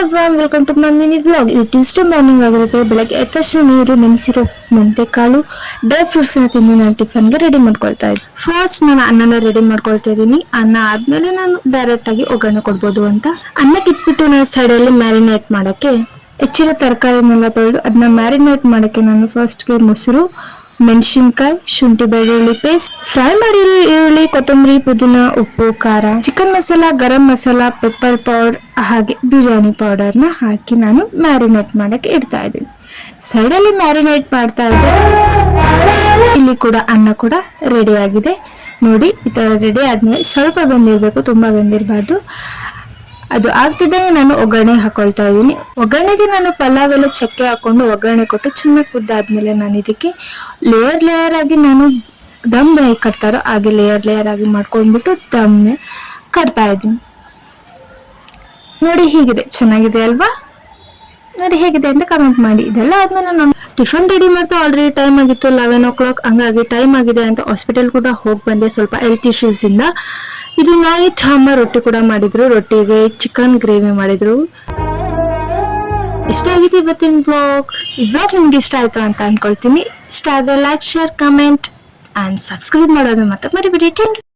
Welcome to my mini vlog. ಇದು Tuesday morning ಆಗಿರುತ್ತೆ. ಬೆಳಗ್ಗೆ ಎದ್ದ ತಕ್ಷಣ ನೀರು ನೆನೆಸಿರೋ ಮೆಂತೆಕಾಳು ಡ್ರೈ ಫ್ರೂಟ್ಸ್ ತಿಂದು ನಾನು ಟಿಫನ್ಗೆ ರೆಡಿ ಮಾಡ್ಕೊಳ್ತಾ ಇದ್ದೀನಿ. ಫಸ್ಟ್ ನಾನು ಅನ್ನನ ರೆಡಿ ಮಾಡ್ಕೊಳ್ತಾ ಇದ್ದೀನಿ. ಅನ್ನ ಆದ್ಮೇಲೆ ನಾನು ಡೈರೆಕ್ಟ್ ಆಗಿ ಒಗ್ಗರಣೆ ಕೊಡ್ಬೋದು ಅಂತ ಅನ್ನಕ್ಕೆ ಇಟ್ಬಿಟ್ಟು ನಾನು ಸೈಡಲ್ಲಿ ಮ್ಯಾರಿನೇಟ್ ಮಾಡಕ್ಕೆ ಹೆಚ್ಚಿನ ತರಕಾರಿನೆಲ್ಲ ತೊಳೆದು ಅದನ್ನ ಮ್ಯಾರಿನೇಟ್ ಮಾಡಕ್ಕೆ ನಾನು ಫಸ್ಟ್ಗೆ ಮೊಸರು, ಮೆಣಸಿನ್ಕಾಯಿ, ಶುಂಠಿ ಬೆಳ್ಳುಳ್ಳಿ ಪೇಸ್ಟ್, ಫ್ರೈ ಮಾಡಿರೋ ಈರುಳ್ಳಿ, ಕೊತ್ತಂಬರಿ, ಪುದೀನ, ಉಪ್ಪು, ಖಾರ, chicken masala, garam masala, pepper powder ಹಾಗೆ ಬಿರಿಯಾನಿ ಪೌಡರ್ನ ಹಾಕಿ ನಾನು ಮ್ಯಾರಿನೇಟ್ ಮಾಡಕ್ಕೆ ಇಡ್ತಾ ಇದ್ದೀನಿ. ಸೈಡಲ್ಲಿ ಮ್ಯಾರಿನೇಟ್ ಮಾಡ್ತಾ ಇದ್ದೆ. ಇಲ್ಲಿ ಕೂಡ ಅನ್ನ ಕೂಡ ರೆಡಿ ಆಗಿದೆ ನೋಡಿ. ಈ ತರ ರೆಡಿ ಆದ್ಮೇಲೆ ಸ್ವಲ್ಪ ಬೆಂದಿರ್ಬೇಕು, ತುಂಬಾ ಬೆಂದಿರಬಾರ್ದು. ಅದು ಆಗ್ತಿದ್ದಂಗೆ ನಾನು ಒಗ್ಗರಣೆ ಹಾಕೊಳ್ತಾ ಇದ್ದೀನಿ. ಒಗ್ಗರಣೆಗೆ ನಾನು ಪಲಾವ್ ಎಲ್ಲ ಚಕ್ಕೆ ಹಾಕೊಂಡು ಒಗ್ಗರಣೆ ಕೊಟ್ಟು ಚೆನ್ನಾಗಿ ಕುದ್ದಾದ್ಮೇಲೆ ನಾನು ಇದಕ್ಕೆ ಲೇಯರ್ ಆಗಿ ನಾನು ದಮ್ ಕಟ್ತಾರೋ ಹಾಗೆ ಲೇಯರ್ ಆಗಿ ಮಾಡ್ಕೊಂಡ್ಬಿಟ್ಟು ದಮ್ ಕಟ್ತಾ ಇದ್ದೀನಿ. ನೋಡಿ ಹೀಗಿದೆ, ಚೆನ್ನಾಗಿದೆ ಅಲ್ವಾ? ನೋಡಿ ಹೇಗಿದೆ ಅಂತ ಕಮೆಂಟ್ ಮಾಡಿ. ಇದೆಲ್ಲ ಆದ್ಮೇಲೆ ನಾನು ಟಿಫನ್ ರೆಡಿ ಮಾಡ್ತಾ ಆಲ್ರೆಡಿ ಟೈಮ್ ಆಗಿತ್ತು 11 o'clock. ಹಂಗಾಗಿ ಟೈಮ್ ಆಗಿದೆ ಅಂತ ಹಾಸ್ಪಿಟಲ್ ಕೂಡ ಹೋಗಿ ಬಂದೆ ಸ್ವಲ್ಪ ಹೆಲ್ತ್ ಇಶ್ಯೂಸ್ ಇಂದ. ಇದು ನೈಟ್ ಅಮ್ಮ ರೊಟ್ಟಿ ಕೂಡ ಮಾಡಿದ್ರು. ರೊಟ್ಟಿಗೆ ಚಿಕನ್ ಗ್ರೇವಿ ಮಾಡಿದ್ರು. ಇಷ್ಟ ಆಗಿತ್ತು ಇವತ್ತಿನ ಬ್ಲಾಗ್. ಈ ಬ್ಲಾಗ್ ನಿಮ್ಗೆ ಇಷ್ಟ ಆಯ್ತು ಅಂತ ಅನ್ಕೊಳ್ತೀನಿ. ಇಷ್ಟ ಆದ್ರೆ like, share, comment and subscribe ಮಾಡೋದು ಮತ್ತೆ ಮರಿಬೇಡಿ. Thank you.